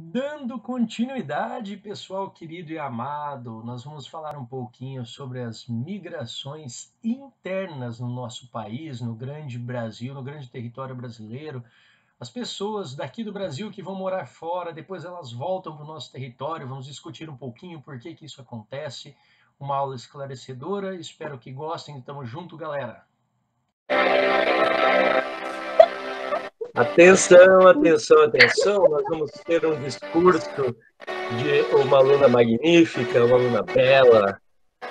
Dando continuidade, pessoal querido e amado, nós vamos falar um pouquinho sobre as migrações internas no nosso país, no grande Brasil, no grande território brasileiro. As pessoas daqui do Brasil que vão morar fora, depois elas voltam para o nosso território, vamos discutir um pouquinho por que isso acontece. Uma aula esclarecedora, espero que gostem, tamo junto, galera! Atenção, atenção, atenção, nós vamos ter um discurso de uma aluna magnífica, uma aluna bela.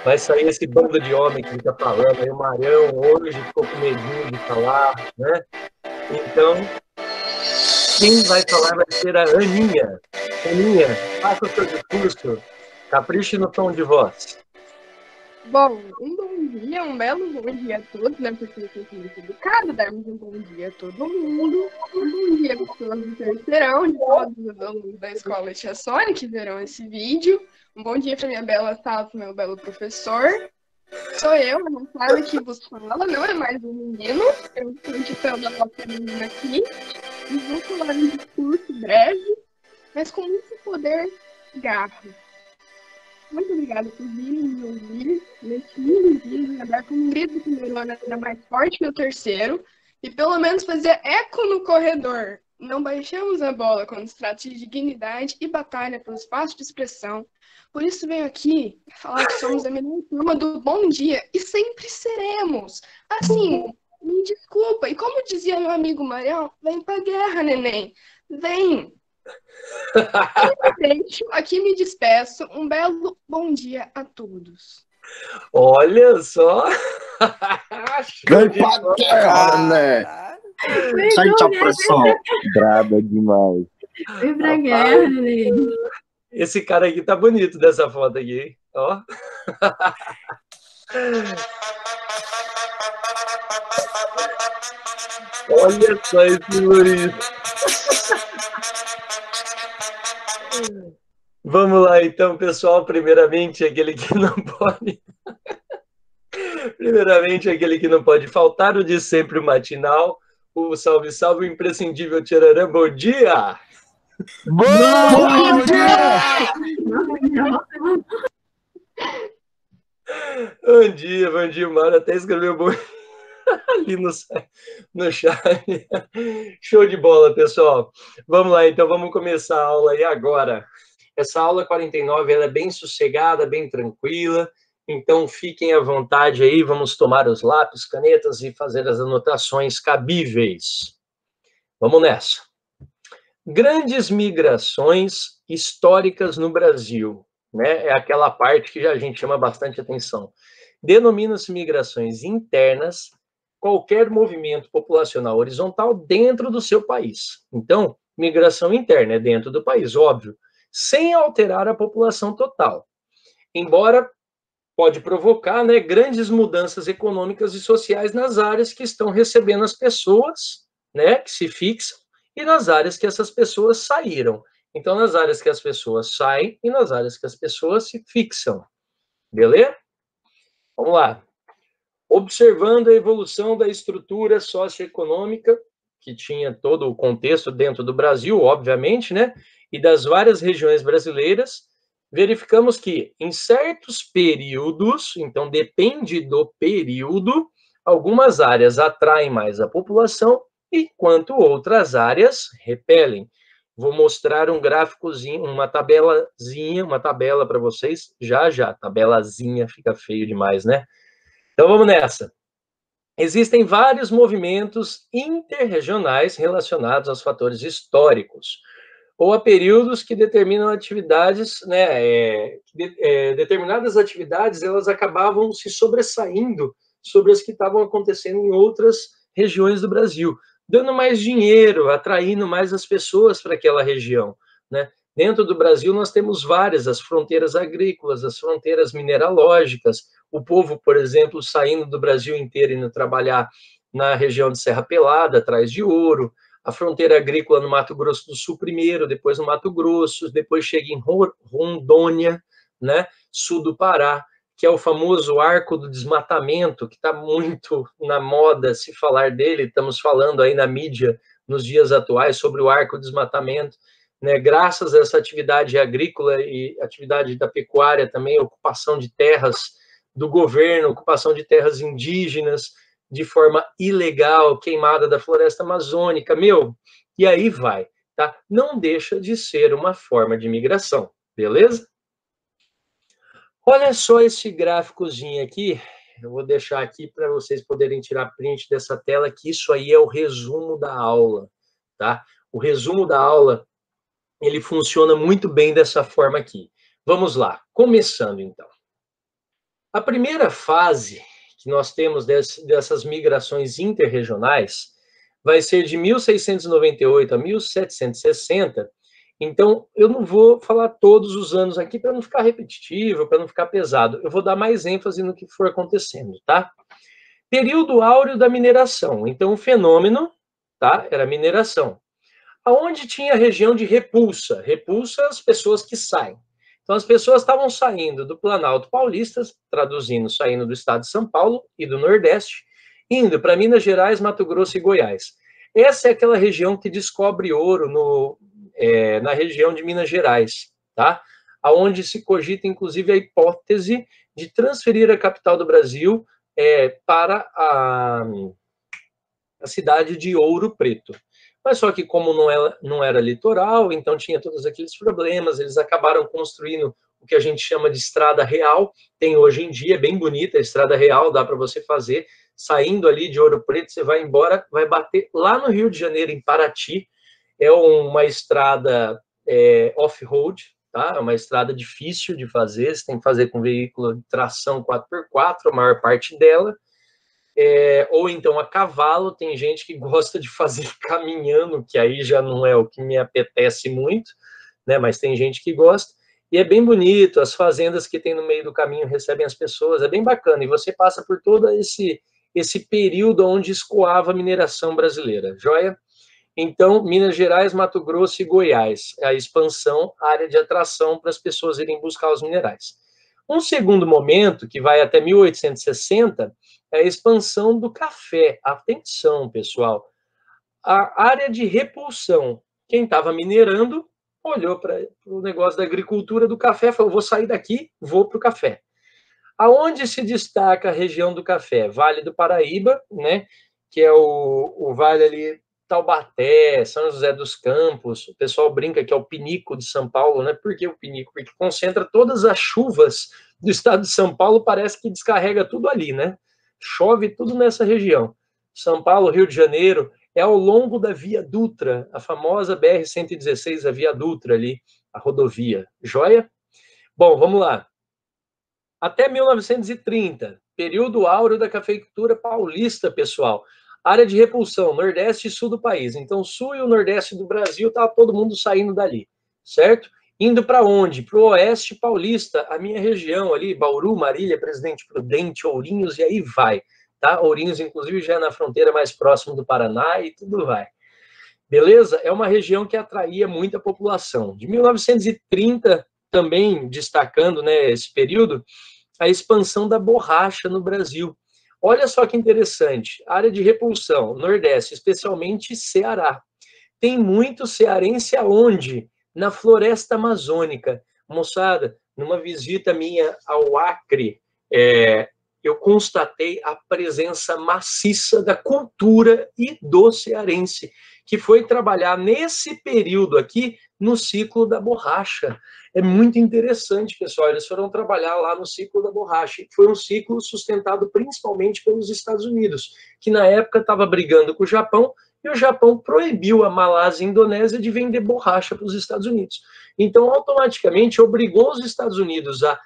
Vai sair esse bando de homem que fica falando aí, o Marião hoje ficou com medinho de falar, né? Então, quem vai falar vai ser a Aninha. Aninha, faça o seu discurso, capriche no tom de voz. Bom, um bom dia, um belo bom dia a todos, né? Porque eu sou muito educada, darmos um bom dia a todo mundo. Um bom dia para pessoas do terceirão, de todos os alunos da escola Tia Sônia que verão esse vídeo. Um bom dia para minha bela Tato, meu belo professor. Sou eu, a Flávia, que vos fala, não é mais um menino. Eu estou editando a nossa menina aqui. E vou falar um discurso breve, mas com muito poder e garra. Muito obrigada por virem me ouvir nesse lindo dia, agora com um grito do primeiro ano ainda mais forte que o terceiro, e pelo menos fazer eco no corredor. Não baixamos a bola quando se trata de dignidade e batalha pelo espaço de expressão. Por isso venho aqui falar que somos a melhor turma do Bom Dia e sempre seremos. Assim, me desculpa. E como dizia meu amigo Marião, vem pra guerra, neném. Vem. Aqui me despeço. Um belo bom dia a todos. Olha só! Vem pra guerra, né? Sente a pressão. Braba demais. Vem pra guerra, né? Esse cara aqui tá bonito dessa foto aqui, hein? Ó. Olha só esse Maurício. Vamos lá, então, pessoal. Primeiramente, aquele que não pode... Primeiramente, aquele que não pode faltar, o de sempre, o matinal. O salve, salve, o imprescindível Tchararã. Bom dia! Bom dia! Bom dia, o Mário até escreveu bom ali no chat. Show de bola, pessoal. Vamos lá, então, vamos começar a aula aí agora. Essa aula 49, ela é bem sossegada, bem tranquila, então fiquem à vontade aí, vamos tomar os lápis, canetas e fazer as anotações cabíveis. Vamos nessa. Grandes migrações históricas no Brasil, né? É aquela parte que a gente chama bastante atenção. Denomina-se migrações internas qualquer movimento populacional horizontal dentro do seu país. Então, migração interna é dentro do país, óbvio, sem alterar a população total. Embora pode provocar, né, grandes mudanças econômicas e sociais nas áreas que estão recebendo as pessoas, né, que se fixam, e nas áreas que essas pessoas saíram. Então, nas áreas que as pessoas saem e nas áreas que as pessoas se fixam. Beleza? Vamos lá. Observando a evolução da estrutura socioeconômica, que tinha todo o contexto dentro do Brasil, obviamente, né, e das várias regiões brasileiras, verificamos que, em certos períodos, então depende do período, algumas áreas atraem mais a população, enquanto outras áreas repelem. Vou mostrar um gráficozinho, uma tabela para vocês, já. Tabelazinha fica feio demais, né? Então vamos nessa. Existem vários movimentos interregionais relacionados aos fatores históricos, ou a períodos que determinam atividades, né, determinadas atividades, elas acabavam se sobressaindo sobre as que estavam acontecendo em outras regiões do Brasil, dando mais dinheiro, atraindo mais as pessoas para aquela região, né? Dentro do Brasil, nós temos várias, as fronteiras agrícolas, as fronteiras mineralógicas, o povo, por exemplo, saindo do Brasil inteiro indo trabalhar na região de Serra Pelada, atrás de ouro, a fronteira agrícola no Mato Grosso do Sul primeiro, depois no Mato Grosso, depois chega em Rondônia, né, sul do Pará, que é o famoso arco do desmatamento, que está muito na moda se falar dele, estamos falando aí na mídia nos dias atuais sobre o arco do desmatamento, né, graças a essa atividade agrícola e atividade da pecuária também, ocupação de terras do governo, ocupação de terras indígenas de forma ilegal, queimada da floresta amazônica, e aí vai, tá? Não deixa de ser uma forma de migração, beleza? Olha só esse gráficozinho aqui, eu vou deixar aqui para vocês poderem tirar print dessa tela, que isso aí é o resumo da aula, tá? O resumo da aula, ele funciona muito bem dessa forma aqui. Vamos lá, começando então. A primeira fase que nós temos dessas migrações interregionais vai ser de 1698 a 1760. Então, eu não vou falar todos os anos aqui para não ficar repetitivo, para não ficar pesado. Eu vou dar mais ênfase no que for acontecendo, tá? Período áureo da mineração. Então, o fenômeno, tá? Era mineração. Aonde tinha a região de repulsa? Repulsa, as pessoas que saem. Então, as pessoas estavam saindo do Planalto Paulista, traduzindo, saindo do estado de São Paulo e do Nordeste, indo para Minas Gerais, Mato Grosso e Goiás. Essa é aquela região que descobre ouro na região de Minas Gerais, tá? Aonde se cogita, inclusive, a hipótese de transferir a capital do Brasil para a cidade de Ouro Preto. Mas só que como não era litoral, então tinha todos aqueles problemas, eles acabaram construindo o que a gente chama de estrada real, tem hoje em dia, bem bonita a estrada real, dá para você fazer, saindo ali de Ouro Preto, você vai embora, vai bater lá no Rio de Janeiro, em Paraty, é uma estrada off-road, tá? É uma estrada difícil de fazer, você tem que fazer com veículo de tração 4x4, a maior parte dela, ou então a cavalo, tem gente que gosta de fazer caminhando, que aí já não é o que me apetece muito, né? Mas tem gente que gosta, e é bem bonito, as fazendas que tem no meio do caminho recebem as pessoas, é bem bacana, e você passa por todo esse período onde escoava a mineração brasileira, joia? Então, Minas Gerais, Mato Grosso e Goiás, a expansão, a área de atração para as pessoas irem buscar os minerais. Um segundo momento, que vai até 1860, é a expansão do café. Atenção, pessoal. A área de repulsão. Quem estava minerando olhou para o negócio da agricultura do café e falou, vou sair daqui, vou para o café. Aonde se destaca a região do café? Vale do Paraíba, né? Que é o vale ali, Taubaté, São José dos Campos, o pessoal brinca que é o pinico de São Paulo, né? Por que o pinico? Porque concentra todas as chuvas do estado de São Paulo, parece que descarrega tudo ali, né? Chove tudo nessa região. São Paulo, Rio de Janeiro, é ao longo da Via Dutra, a famosa BR-116, a Via Dutra ali, a rodovia. Joia? Bom, vamos lá. Até 1930, período áureo da cafeicultura paulista, pessoal. Área de repulsão, Nordeste e Sul do país. Então, Sul e o Nordeste do Brasil, tá todo mundo saindo dali, certo? Indo para onde? Para o Oeste paulista, a minha região ali, Bauru, Marília, Presidente Prudente, Ourinhos, e aí vai, tá? Ourinhos, inclusive, já é na fronteira mais próximo do Paraná e tudo vai. Beleza? É uma região que atraía muita população. De 1930, também destacando, né, esse período, a expansão da borracha no Brasil. Olha só que interessante, área de repulsão, Nordeste, especialmente Ceará. Tem muito cearense aonde? Na floresta amazônica. Moçada, numa visita minha ao Acre, eu constatei a presença maciça da cultura e do cearense, que foi trabalhar nesse período aqui no ciclo da borracha. É muito interessante, pessoal, eles foram trabalhar lá no ciclo da borracha, que foi um ciclo sustentado principalmente pelos Estados Unidos, que na época estava brigando com o Japão, e o Japão proibiu a Malásia e a Indonésia de vender borracha para os Estados Unidos. Então, automaticamente, obrigou os Estados Unidos a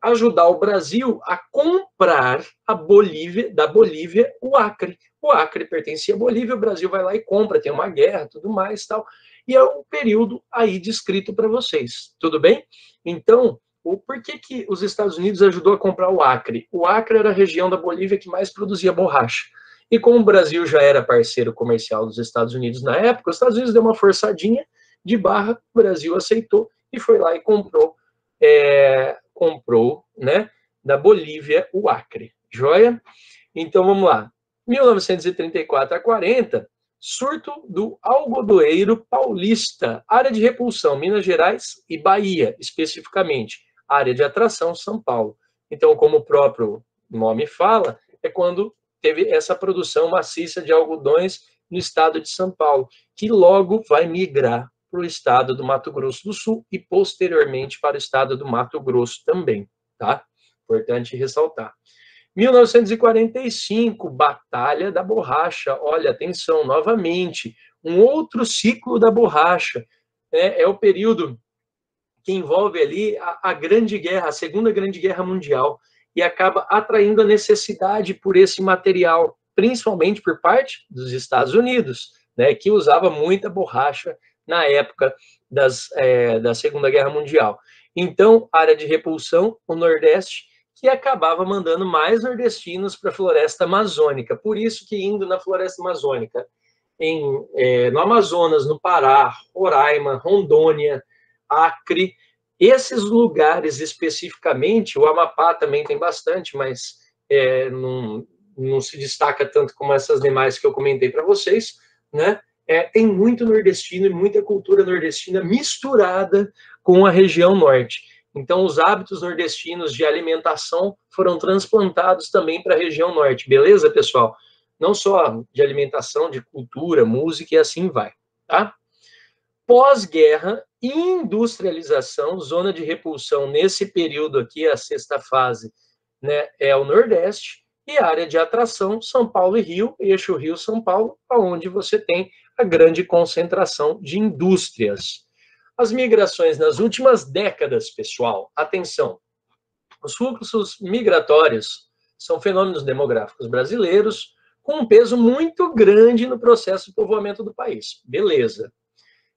ajudar o Brasil a comprar da Bolívia o Acre. O Acre pertencia à Bolívia, o Brasil vai lá e compra, tem uma guerra, tudo mais, tal. E é um período aí descrito para vocês, tudo bem? Então, por que os Estados Unidos ajudou a comprar o Acre? O Acre era a região da Bolívia que mais produzia borracha. E como o Brasil já era parceiro comercial dos Estados Unidos na época, os Estados Unidos deu uma forçadinha de barra, o Brasil aceitou e foi lá e comprou, né, da Bolívia o Acre. Joia? Então, vamos lá. 1934 a 40, Surto do algodoeiro paulista, área de repulsão, Minas Gerais e Bahia, especificamente, área de atração, São Paulo. Então, como o próprio nome fala, é quando teve essa produção maciça de algodões no estado de São Paulo, que logo vai migrar para o estado do Mato Grosso do Sul e, posteriormente, para o estado do Mato Grosso também, tá? Importante ressaltar. 1945, Batalha da Borracha. Olha, atenção, novamente, um outro ciclo da borracha. É o período que envolve ali a Grande Guerra, a Segunda Grande Guerra Mundial, e acaba atraindo a necessidade por esse material, principalmente por parte dos Estados Unidos, né, que usava muita borracha na época da Segunda Guerra Mundial. Então, área de repulsão, o Nordeste, que acabava mandando mais nordestinos para a floresta amazônica. Por isso que indo na floresta amazônica, no Amazonas, no Pará, Roraima, Rondônia, Acre, esses lugares especificamente, o Amapá também tem bastante, mas não se destaca tanto como essas demais que eu comentei para vocês, né? Tem muito nordestino e muita cultura nordestina misturada com a região norte. Então, os hábitos nordestinos de alimentação foram transplantados também para a região norte, beleza, pessoal? Não só de alimentação, de cultura, música e assim vai, tá? Pós-guerra, industrialização, zona de repulsão nesse período aqui, a sexta fase, né, é o Nordeste, e área de atração, São Paulo e Rio, eixo Rio-São Paulo, onde você tem a grande concentração de indústrias. As migrações nas últimas décadas, pessoal, atenção, os fluxos migratórios são fenômenos demográficos brasileiros com um peso muito grande no processo de povoamento do país. Beleza.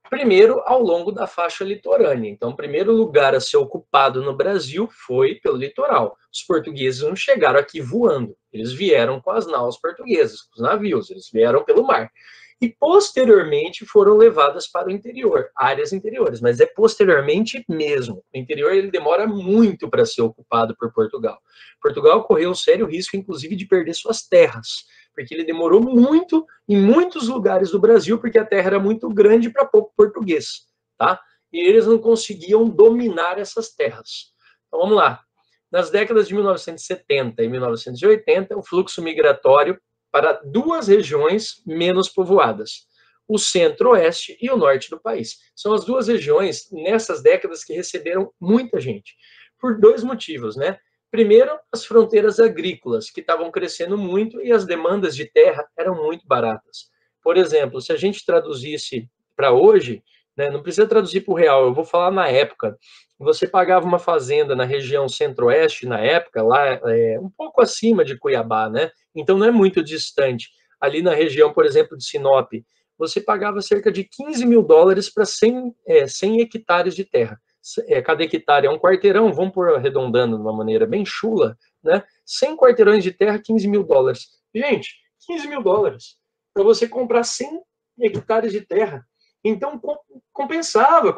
Primeiro, ao longo da faixa litorânea. Então, o primeiro lugar a ser ocupado no Brasil foi pelo litoral. Os portugueses não chegaram aqui voando, eles vieram com as naus portuguesas, com os navios, eles vieram pelo mar. E, posteriormente, foram levadas para o interior, áreas interiores, mas é posteriormente mesmo. O interior ele demora muito para ser ocupado por Portugal. Portugal correu um sério risco, inclusive, de perder suas terras, porque ele demorou muito em muitos lugares do Brasil, porque a terra era muito grande para pouco português, tá? E eles não conseguiam dominar essas terras. Então, vamos lá. Nas décadas de 1970 e 1980, o fluxo migratório para duas regiões menos povoadas, o centro-oeste e o norte do país. São as duas regiões, nessas décadas, que receberam muita gente, por dois motivos, né? Primeiro, as fronteiras agrícolas, que estavam crescendo muito e as demandas de terra eram muito baratas. Por exemplo, se a gente traduzisse para hoje, né, não precisa traduzir para o real, eu vou falar na época, você pagava uma fazenda na região centro-oeste, na época, lá um pouco acima de Cuiabá, né? Então não é muito distante. Ali na região, por exemplo, de Sinop, você pagava cerca de $15 mil para 100 hectares de terra. Cada hectare é um quarteirão, vamos por arredondando de uma maneira bem chula, né? 100 quarteirões de terra, $15 mil. Gente, $15 mil para você comprar 100 hectares de terra. Então, compensava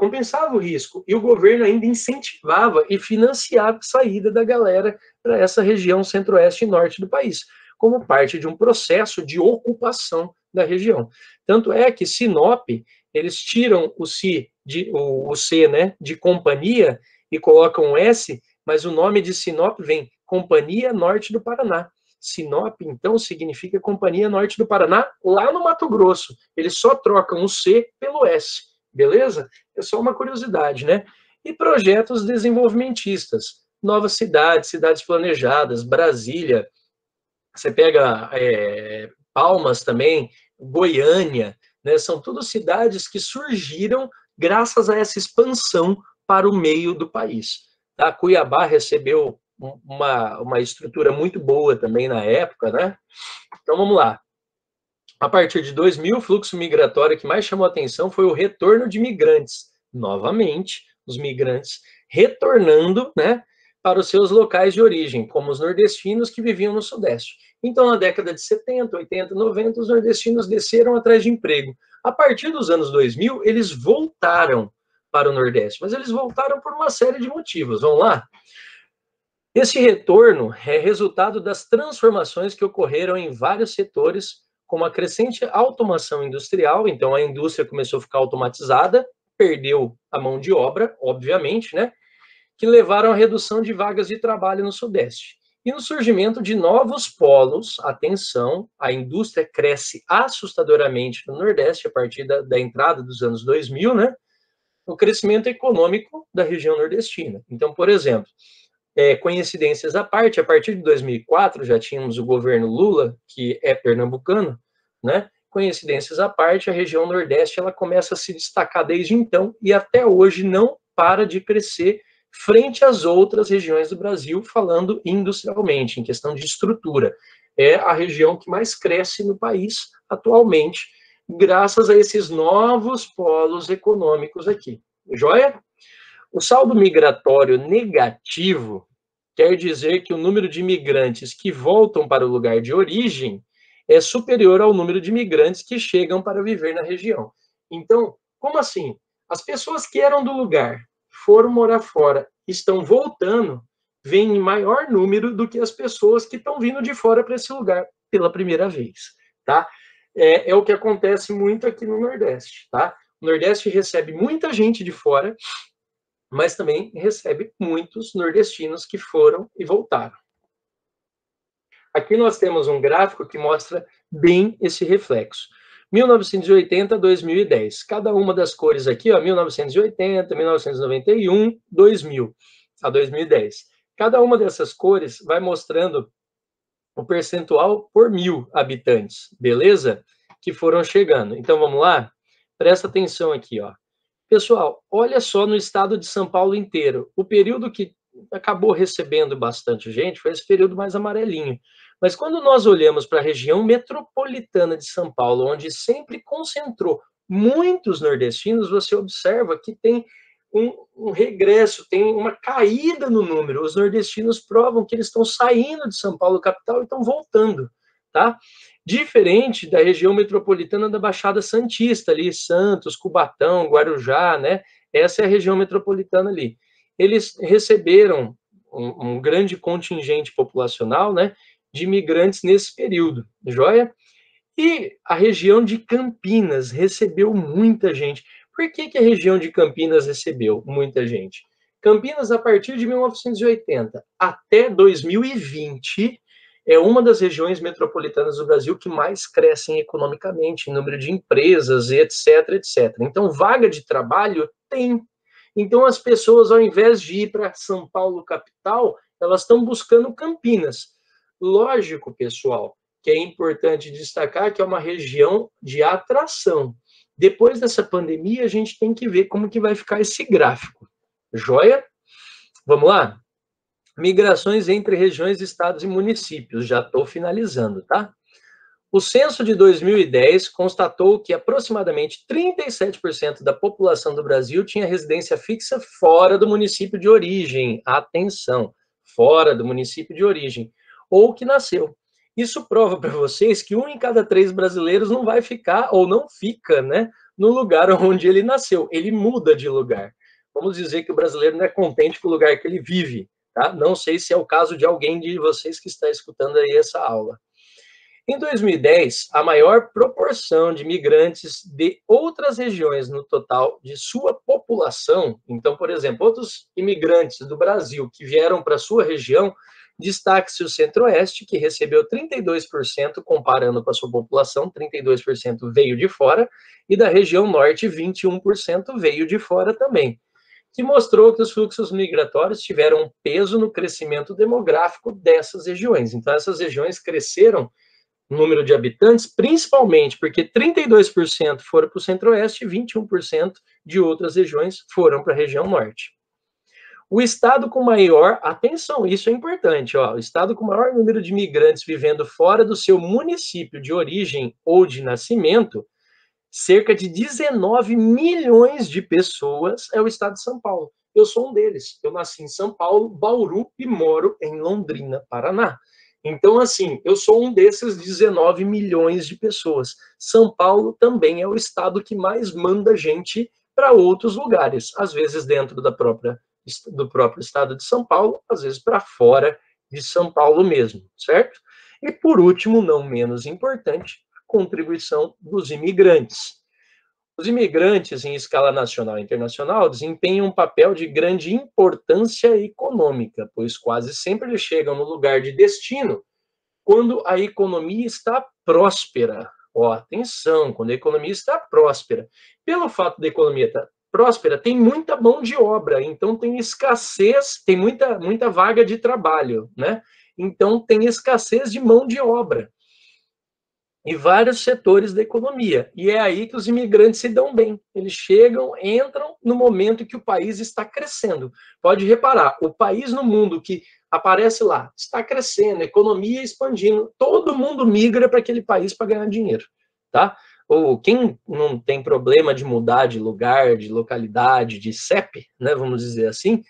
o risco. E o governo ainda incentivava e financiava a saída da galera para essa região centro-oeste e norte do país, como parte de um processo de ocupação da região. Tanto é que Sinop, eles tiram o C, né, de companhia e colocam um S, mas o nome de Sinop vem Companhia Norte do Paraná. Sinop, então, significa Companhia Norte do Paraná, lá no Mato Grosso. Eles só trocam o C pelo S, beleza? É só uma curiosidade, né? E projetos desenvolvimentistas. Novas cidades, cidades planejadas, Brasília, você pega Palmas também, Goiânia, né? São todas cidades que surgiram graças a essa expansão para o meio do país. Tá? Cuiabá recebeu uma estrutura muito boa também na época, né? Então, vamos lá. A partir de 2000, o fluxo migratório que mais chamou a atenção foi o retorno de migrantes. Novamente, os migrantes retornando, né, para os seus locais de origem, como os nordestinos que viviam no Sudeste. Então, na década de 70, 80, 90, os nordestinos desceram atrás de emprego. A partir dos anos 2000, eles voltaram para o Nordeste, mas eles voltaram por uma série de motivos. Vamos lá? Esse retorno é resultado das transformações que ocorreram em vários setores, com a crescente automação industrial, então a indústria começou a ficar automatizada, perdeu a mão de obra, obviamente, né? Que levaram à redução de vagas de trabalho no Sudeste. E no surgimento de novos polos, atenção, a indústria cresce assustadoramente no Nordeste a partir da entrada dos anos 2000, né? O crescimento econômico da região nordestina. Então, por exemplo, coincidências à parte, a partir de 2004 já tínhamos o governo Lula, que é pernambucano, né? Coincidências à parte, a região Nordeste ela começa a se destacar desde então e até hoje não para de crescer frente às outras regiões do Brasil, falando industrialmente, em questão de estrutura. É a região que mais cresce no país atualmente, graças a esses novos polos econômicos aqui. Joia? O saldo migratório negativo quer dizer que o número de imigrantes que voltam para o lugar de origem é superior ao número de imigrantes que chegam para viver na região. Então, como assim? As pessoas que eram do lugar, foram morar fora, estão voltando, vem em maior número do que as pessoas que estão vindo de fora para esse lugar pela primeira vez, tá? É o que acontece muito aqui no Nordeste, tá? O Nordeste recebe muita gente de fora, mas também recebe muitos nordestinos que foram e voltaram. Aqui nós temos um gráfico que mostra bem esse reflexo. 1980 a 2010. Cada uma das cores aqui, ó, 1980, 1991, 2000 a 2010. Cada uma dessas cores vai mostrando o percentual por 1.000 habitantes, beleza? Que foram chegando. Então, vamos lá? Presta atenção aqui, ó. Pessoal, olha só no estado de São Paulo inteiro. O período que acabou recebendo bastante gente foi esse período mais amarelinho. Mas quando nós olhamos para a região metropolitana de São Paulo, onde sempre concentrou muitos nordestinos, você observa que tem um regresso, tem uma caída no número. Os nordestinos provam que eles estão saindo de São Paulo capital e estão voltando, tá? Diferente da região metropolitana da Baixada Santista, ali, Santos, Cubatão, Guarujá, né? Essa é a região metropolitana ali. Eles receberam um grande contingente populacional, né? De imigrantes nesse período, joia? E a região de Campinas recebeu muita gente. Por que a região de Campinas recebeu muita gente? Campinas, a partir de 1980 até 2020, é uma das regiões metropolitanas do Brasil que mais crescem economicamente, em número de empresas, etc, etc. Então, vaga de trabalho tem. Então, as pessoas, ao invés de ir para São Paulo, capital, elas estão buscando Campinas. Lógico, pessoal, que é importante destacar que é uma região de atração. Depois dessa pandemia, a gente tem que ver como que vai ficar esse gráfico. Joia? Vamos lá? Migrações entre regiões, estados e municípios. Já estou finalizando, tá? O censo de 2010 constatou que aproximadamente 37% da população do Brasil tinha residência fixa fora do município de origem. Atenção, fora do município de origem. Ou que nasceu. Isso prova para vocês que 1 em cada 3 brasileiros não vai ficar, ou não fica, né, no lugar onde ele nasceu. Ele muda de lugar. Vamos dizer que o brasileiro não é contente com o lugar que ele vive, tá? Não sei se é o caso de alguém de vocês que está escutando aí essa aula. Em 2010, a maior proporção de migrantes de outras regiões no total de sua população, então, por exemplo, outros imigrantes do Brasil que vieram para a sua região, destaque-se o Centro-Oeste, que recebeu 32%, comparando com a sua população, 32% veio de fora, e da região Norte, 21% veio de fora também, que mostrou que os fluxos migratórios tiveram um peso no crescimento demográfico dessas regiões. Então, essas regiões cresceram no número de habitantes, principalmente porque 32% foram para o Centro-Oeste e 21% de outras regiões foram para a região Norte. O estado com maior, atenção, isso é importante, ó, o estado com maior número de imigrantes vivendo fora do seu município de origem ou de nascimento, cerca de 19 milhões de pessoas, é o estado de São Paulo. Eu sou um deles. Eu nasci em São Paulo, Bauru, e moro em Londrina, Paraná. Então, assim, eu sou um desses 19 milhões de pessoas. São Paulo também é o estado que mais manda gente para outros lugares, às vezes dentro do próprio estado de São Paulo, às vezes para fora de São Paulo mesmo, certo? E por último, não menos importante, a contribuição dos imigrantes. Os imigrantes, em escala nacional e internacional, desempenham um papel de grande importância econômica, pois quase sempre eles chegam no lugar de destino quando a economia está próspera. Ó, atenção, quando a economia está próspera. Pelo fato da economia estar próspera, tem muita mão de obra, então tem escassez, tem muita vaga de trabalho, né? Então tem escassez de mão de obra em vários setores da economia. E é aí que os imigrantes se dão bem. Eles chegam, entram no momento que o país está crescendo. Pode reparar, o país no mundo que aparece lá está crescendo, economia expandindo, todo mundo migra para aquele país para ganhar dinheiro, tá? Ou quem não tem problema de mudar de lugar, de localidade, de CEP, né, vamos dizer assim,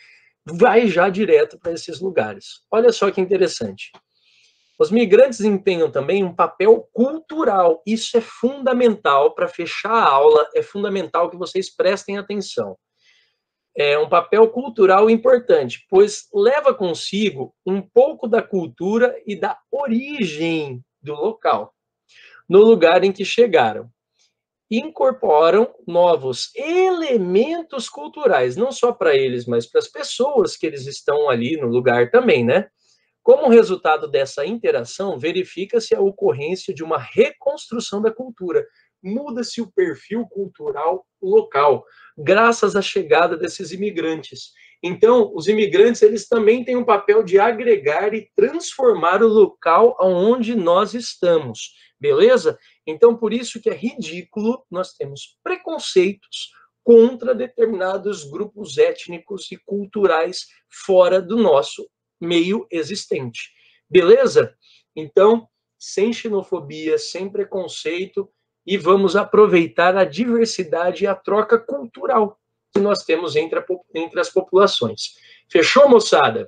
vai já direto para esses lugares. Olha só que interessante. Os migrantes desempenham também um papel cultural. Isso é fundamental para fechar a aula, é fundamental que vocês prestem atenção. É um papel cultural importante, pois leva consigo um pouco da cultura e da origem do local, no lugar em que chegaram. Incorporam novos elementos culturais, não só para eles, mas para as pessoas que eles estão ali no lugar também, né? Como resultado dessa interação, verifica-se a ocorrência de uma reconstrução da cultura. Muda-se o perfil cultural local, graças à chegada desses imigrantes. Então, os imigrantes, eles também têm um papel de agregar e transformar o local onde nós estamos, beleza? Então, por isso que é ridículo nós temos preconceitos contra determinados grupos étnicos e culturais fora do nosso meio existente. Beleza? Então, sem xenofobia, sem preconceito, e vamos aproveitar a diversidade e a troca cultural que nós temos entre as populações. Fechou, moçada?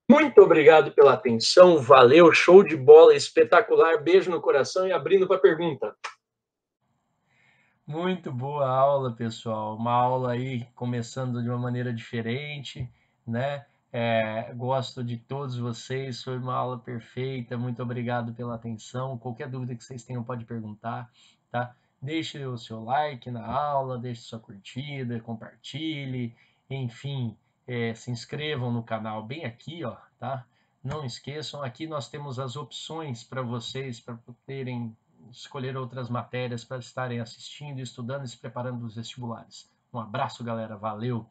Muito obrigado pela atenção, valeu, show de bola, espetacular, beijo no coração e abrindo para a pergunta. Muito boa aula, pessoal. Uma aula aí começando de uma maneira diferente, né? Gosto de todos vocês, foi uma aula perfeita. Muito obrigado pela atenção. Qualquer dúvida que vocês tenham, pode perguntar, tá? Deixe o seu like na aula, deixe sua curtida, compartilhe, enfim, se inscrevam no canal bem aqui, ó, tá? Não esqueçam, aqui nós temos as opções para vocês, para poderem escolher outras matérias para estarem assistindo, estudando e se preparando para os vestibulares. Um abraço, galera. Valeu!